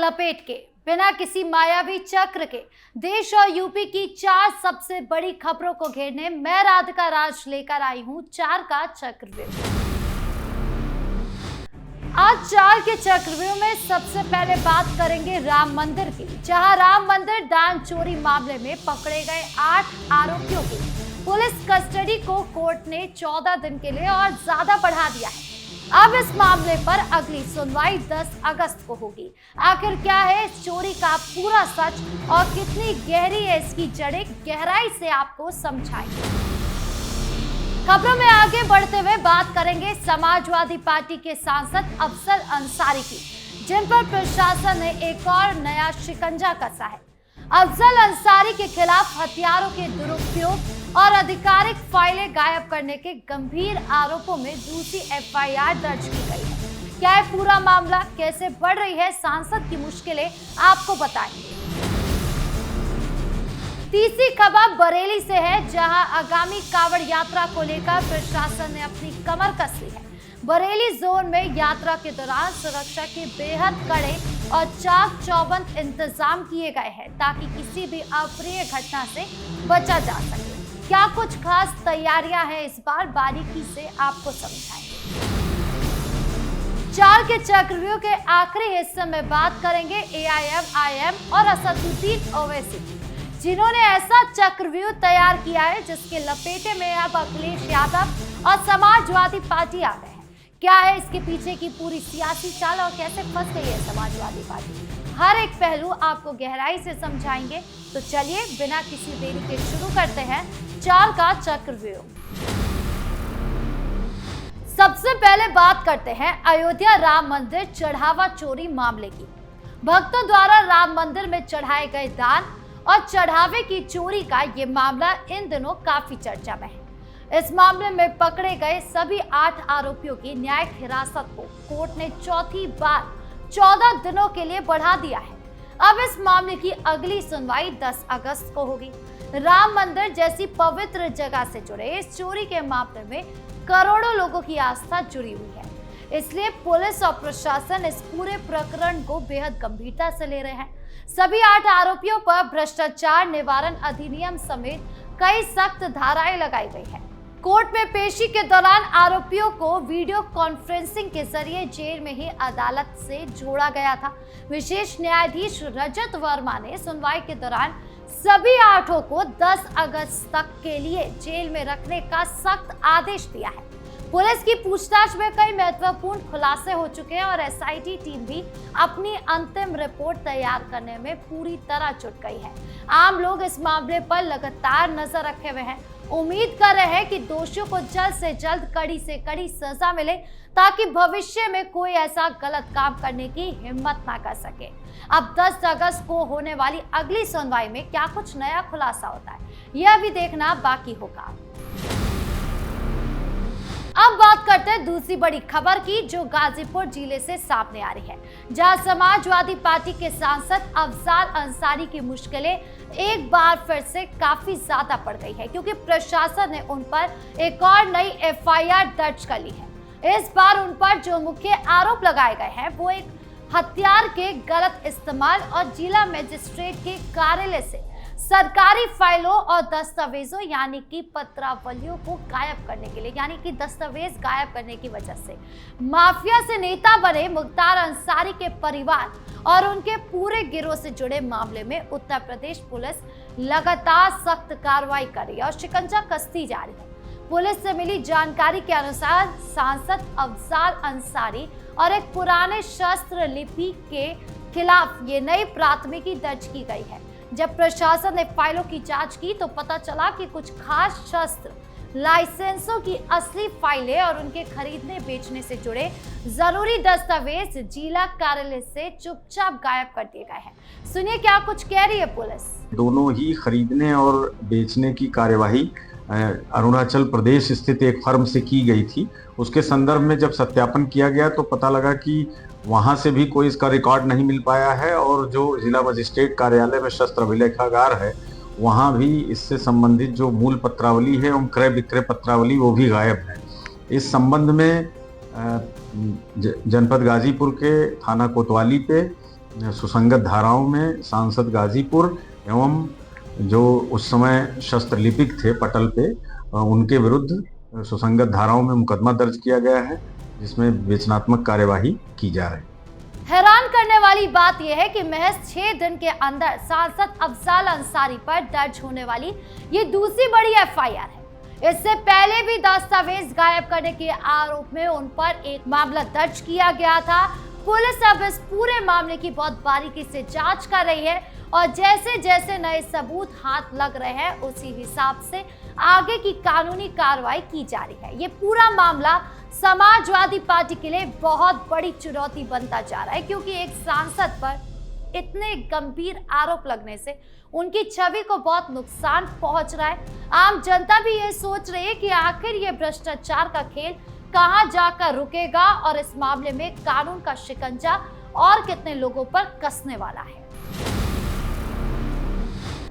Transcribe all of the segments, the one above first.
लपेट के बिना किसी मायावी चक्र के देश और यूपी की 4 सबसे बड़ी खबरों को घेरने मैं राधिका राज लेकर आई हूं 4 का चक्रव्यूह। आज 4 के चक्रव्यूह में सबसे पहले बात करेंगे राम मंदिर की, जहां राम मंदिर दान चोरी मामले में पकड़े गए 8 आरोपियों की पुलिस कस्टडी को कोर्ट ने 14 दिन के लिए और ज्यादा बढ़ा दिया है। अब इस मामले पर अगली सुनवाई 10 अगस्त को होगी। आखिर क्या है इस चोरी का पूरा सच और कितनी गहरी है इसकी जड़ें, गहराई से आपको समझाएंगे। खबरों में आगे बढ़ते हुए बात करेंगे समाजवादी पार्टी के सांसद अफजल अंसारी की, जिन पर प्रशासन ने एक और नया शिकंजा कसा है। अफजल अंसारी के खिलाफ हथियारों के दुरुपयोग और आधिकारिक फाइलें गायब करने के गंभीर आरोपों में दूसरी एफआईआर दर्ज की गई है। क्या है पूरा मामला, कैसे बढ़ रही है सांसद की मुश्किलें, आपको बताएंगे। तीसरी खबर बरेली से है, जहां आगामी कांवड़ यात्रा को लेकर प्रशासन ने अपनी कमर कस ली है। बरेली जोन में यात्रा के दौरान सुरक्षा के बेहद कड़े और चाक चौबंद इंतजाम किए गए हैं ताकि किसी भी अप्रिय घटना से बचा जा सके। क्या कुछ खास तैयारियां हैं इस बार, बारीकी से आपको समझाएंगे। 4 के चक्रव्यूह के आखिरी हिस्से में बात करेंगे एआईएम और असदुद्दीन ओवैसी, जिन्होंने ऐसा चक्रव्यूह तैयार किया है जिसके लपेटे में अब अखिलेश यादव और समाजवादी पार्टी आ गए हैं। क्या है इसके पीछे की पूरी सियासी चाल और कैसे फंस गई है समाजवादी पार्टी, हर एक पहलू आपको गहराई से समझाएंगे। तो चलिए बिना किसी देरी के शुरू करते हैं 4 का चक्रव्यूह। सबसे पहले बात करते हैं अयोध्या राम मंदिर चढ़ावा चोरी मामले की। भक्तों द्वारा राम मंदिर में चढ़ाए गए दान और चढ़ावे की चोरी का ये मामला इन दिनों काफी चर्चा में है। इस मामले में पकड़े गए सभी 8 आरोपियों की न्यायिक हिरासत को कोर्ट ने चौथी बार 14 दिनों के लिए बढ़ा दिया है। अब इस मामले की अगली सुनवाई 10 अगस्त को होगी। राम मंदिर जैसी पवित्र जगह से जुड़े इस चोरी के मामले में करोड़ों लोगों की आस्था जुड़ी हुई है, इसलिए पुलिस और प्रशासन इस पूरे प्रकरण को बेहद गंभीरता से ले रहे हैं। सभी 8 आरोपियों पर भ्रष्टाचार निवारण अधिनियम समेत कई सख्त धाराएं लगाई गई है। कोर्ट में पेशी के दौरान आरोपियों को वीडियो कॉन्फ्रेंसिंग के जरिए जेल में ही अदालत से जोड़ा गया था। विशेष न्यायाधीश रजत वर्मा ने सुनवाई के दौरान सभी 8 को 10 अगस्त तक के लिए जेल में रखने का सख्त आदेश दिया है। पुलिस की पूछताछ में कई महत्वपूर्ण खुलासे हो चुके हैं और एसआईटी टीम भी अपनी अंतिम रिपोर्ट तैयार करने में पूरी तरह जुट गई है। आम लोग इस मामले पर लगातार नजर रखे हुए हैं, उम्मीद कर रहे हैं कि दोषियों को जल्द से जल्द कड़ी से कड़ी सजा मिले ताकि भविष्य में कोई ऐसा गलत काम करने की हिम्मत ना कर सके। अब 10 अगस्त को होने वाली अगली सुनवाई में क्या कुछ नया खुलासा होता है, यह भी देखना बाकी होगा। अब बात करते हैं दूसरी बड़ी खबर की, जो गाजीपुर जिले से सामने आ रही है, जहां समाजवादी पार्टी के सांसद अफजल अंसारी की मुश्किलें एक बार फिर से काफी ज्यादा बढ़ गई है, क्योंकि प्रशासन ने उन पर एक और नई एफआईआर दर्ज कर ली है। इस बार उन पर जो मुख्य आरोप लगाए गए हैं वो एक हथियार के गलत इस्तेमाल और जिला मजिस्ट्रेट के कार्यालय से सरकारी फाइलों और दस्तावेजों यानी कि पत्रावलियों को गायब करने के लिए, यानी कि दस्तावेज गायब करने की वजह से माफिया से नेता बने मुख्तार अंसारी के परिवार और उनके पूरे गिरोह से जुड़े मामले में उत्तर प्रदेश पुलिस लगातार सख्त कार्रवाई कर रही है और शिकंजा कसती जा रही है। पुलिस से मिली जानकारी के अनुसार सांसद अफजल अंसारी और एक पुराने शस्त्र लिपि के खिलाफ ये नई प्राथमिकी दर्ज की गई है। जब प्रशासन ने फाइलों की जांच की तो पता चला कि कुछ खास शस्त्र लाइसेंसों की असली फाइलें और उनके खरीदने बेचने से जुड़े जरूरी दस्तावेज जिला कार्यालय से चुपचाप गायब कर दिए गए हैं। सुनिए क्या कुछ कह रही है पुलिस। दोनों ही खरीदने और बेचने की कार्यवाही अरुणाचल प्रदेश स्थित एक फर्म से की गई थी। उसके संदर्भ में जब सत्यापन किया गया तो पता लगा कि वहां से भी कोई इसका रिकॉर्ड नहीं मिल पाया है और जो जिला मजिस्ट्रेट कार्यालय में शस्त्र अभिलेखागार है वहां भी इससे संबंधित जो मूल पत्रावली है और क्रय विक्रय पत्रावली वो भी गायब है। इस संबंध में जनपद गाजीपुर के थाना कोतवाली पे सुसंगत धाराओं में सांसद गाजीपुर एवं जो उस समय शस्त्र लिपिक थे पटल पे, उनके विरुद्ध सुसंगत धाराओं में मुकदमा दर्ज किया गया है, जिसमें विवेचनात्मक कार्यवाही की जा रही है। हैरान करने वाली बात यह है कि महज 6 दिन के अंदर सांसद अफजाल अंसारी पर दर्ज होने वाली ये दूसरी बड़ी एफआईआर है। इससे पहले भी दस्तावेज गायब करने के आरोप में उन पर एक मामला दर्ज किया गया था। पुलिस अब इस पूरे मामले की बहुत बारीकी से जांच कर रही है और जैसे जैसे नए सबूत हाथ लग रहे हैं उसी हिसाब से आगे की कानूनी कार्रवाई की जा रही है। ये पूरा मामला समाजवादी पार्टी के लिए बहुत बड़ी चुनौती बनता जा रहा है, क्योंकि एक सांसद पर इतने गंभीर आरोप लगने से उनकी छवि को बहुत नुकसान पहुंच रहा है। आम जनता भी ये सोच रही है कि आखिर ये भ्रष्टाचार का खेल कहां जाकर रुकेगा और इस मामले में कानून का शिकंजा और कितने लोगों पर कसने वाला है।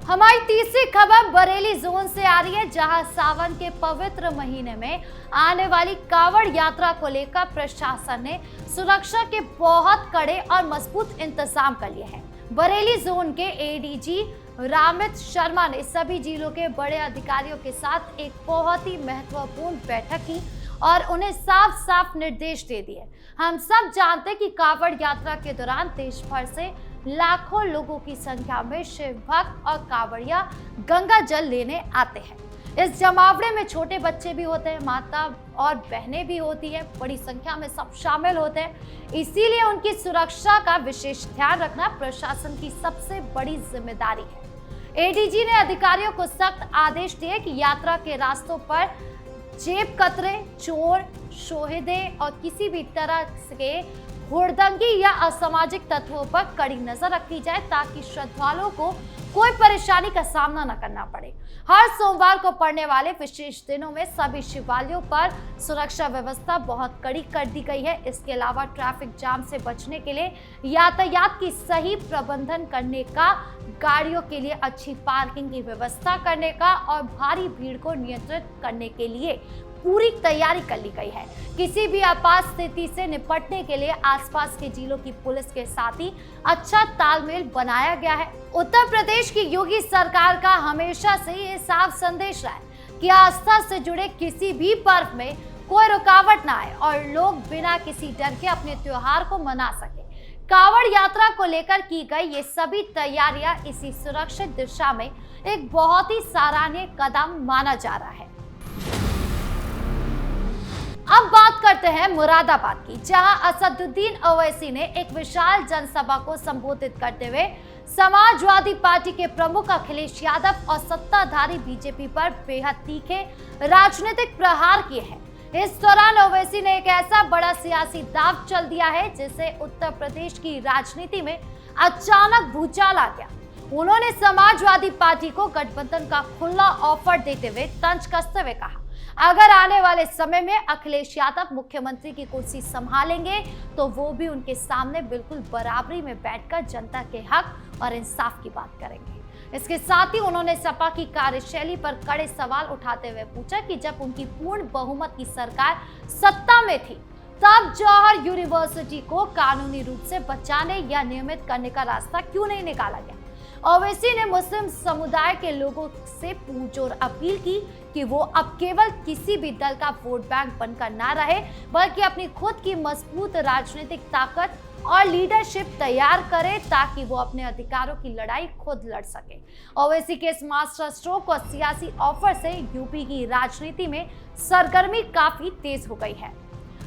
हमारी तीसरी खबर बरेली जोन से आ रही है, जहां सावन के पवित्र महीने में आने वाली कांवड़ यात्रा को लेकर प्रशासन ने सुरक्षा के बहुत कड़े और मजबूत इंतजाम कर लिए हैं। बरेली जोन के एडीजी रामित शर्मा ने सभी जिलों के बड़े अधिकारियों के साथ एक बहुत ही महत्वपूर्ण बैठक की और उन्हें साफ साफ निर्देश दे दिए। हम सब जानते हैं कि कांवड़ यात्रा के दौरान देश भर से लाखों लोगों की संख्या में शिव भक्त और कांवड़िया गंगा जल लेने आते हैं। इस जमावड़े में छोटे बच्चे भी होते हैं, माता और बहनें भी होती है, बड़ी संख्या में सब शामिल होते हैं। इसीलिए उनकी सुरक्षा का विशेष ध्यान रखना प्रशासन की सबसे बड़ी जिम्मेदारी है। एडीजी ने अधिकारियों को सख्त आदेश दिए कि यात्रा के रास्तों पर जेब कतरे, चोर, शोहदे और किसी भी तरह के हुड़दंगी या असामाजिक तत्वों पर कड़ी नजर रखी जाए, ताकि श्रद्धालुओं को कोई परेशानी का सामना न करना पड़े। हर सोमवार को पड़ने वाले विशेष दिनों में सभी शिवालयों पर सुरक्षा व्यवस्था बहुत कड़ी कर दी गई है। इसके अलावा ट्रैफिक जाम से बचने के लिए यातायात की सही प्रबंधन करने का, गाड़ियों के लिए अच्छी पार्किंग की व्यवस्था करने का और भारी भीड़ को नियंत्रित करने के लिए पूरी तैयारी कर ली गई है। किसी भी आपात स्थिति से निपटने के लिए आसपास के जिलों की पुलिस के साथ ही अच्छा तालमेल बनाया गया है। उत्तर प्रदेश की योगी सरकार का हमेशा से ये साफ संदेश रहा है कि आस्था से जुड़े किसी भी पर्व में कोई रुकावट ना आए और लोग बिना किसी डर के अपने त्योहार को मना सके। कांवड़ यात्रा को लेकर की गई ये सभी तैयारियां इसी सुरक्षित दिशा में एक बहुत ही सराहनीय कदम माना जा रहा है। अब बात करते हैं मुरादाबाद की, जहां असदुद्दीन ओवैसी ने एक विशाल जनसभा को संबोधित करते हुए समाजवादी पार्टी के प्रमुख अखिलेश यादव और सत्ताधारी बीजेपी पर बेहद तीखे राजनीतिक प्रहार किए हैं। इस दौरान ओवैसी ने एक ऐसा बड़ा सियासी दांव चल दिया है जिससे उत्तर प्रदेश की राजनीति में अचानक भूचाल आ गया। उन्होंने समाजवादी पार्टी को गठबंधन का खुला ऑफर देते हुए तंज कसते हुए कहा, अगर आने वाले समय में अखिलेश यादव मुख्यमंत्री की कुर्सी संभालेंगे तो वो भी उनके सामने बिल्कुल बराबरी में बैठकर जनता के हक और इंसाफ की बात करेंगे। इसके साथ ही उन्होंने सपा की कार्यशैली पर कड़े सवाल उठाते हुए पूछा कि जब उनकी पूर्ण बहुमत की सरकार सत्ता में थी तब जवाहर यूनिवर्सिटी को कानूनी रूप से बचाने या नियमित करने का रास्ता क्यों नहीं निकाला गया। ओवैसी ने मुस्लिम समुदाय के लोगों से पुरजोर अपील की कि वो अब केवल किसी भी दल का वोट बैंक बनकर ना रहे, बल्कि अपनी खुद की मजबूत राजनीतिक ताकत और लीडरशिप तैयार करे ताकि वो अपने अधिकारों की लड़ाई खुद लड़ सके। ओवैसी के इस मास्टर स्ट्रोक और सियासी ऑफर से यूपी की राजनीति में सरगर्मी काफी तेज हो गई है।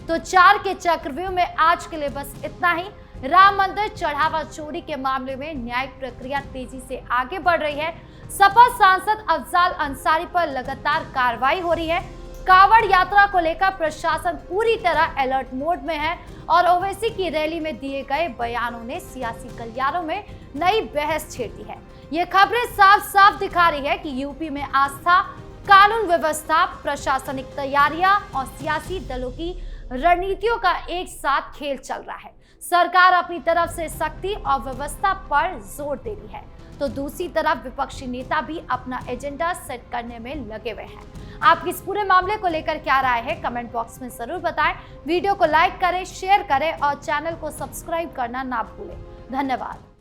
तो 4 के चक्रव्यूह में आज के लिए बस इतना ही। राम मंदिर चढ़ावा चोरी के मामले में न्यायिक प्रक्रिया तेजी से आगे बढ़ रही है। सपा सांसद अफजाल अंसारी पर लगातार कार्रवाई हो रही है। कांवड़ यात्रा को लेकर प्रशासन पूरी तरह अलर्ट मोड में है और ओवैसी की रैली में दिए गए बयानों ने सियासी गलियारों में नई बहस छेड़ दी है। ये खबरें साफ साफ दिखा रही है कि यूपी में आस्था, कानून व्यवस्था, प्रशासनिक तैयारियां और सियासी दलों की रणनीतियों का एक साथ खेल चल रहा है। सरकार अपनी तरफ से सख्ती और व्यवस्था पर जोर दे रही है, तो दूसरी तरफ विपक्षी नेता भी अपना एजेंडा सेट करने में लगे हुए हैं। आपकी इस पूरे मामले को लेकर क्या राय है, कमेंट बॉक्स में जरूर बताएं। वीडियो को लाइक करें, शेयर करें और चैनल को सब्सक्राइब करना ना भूलें। धन्यवाद।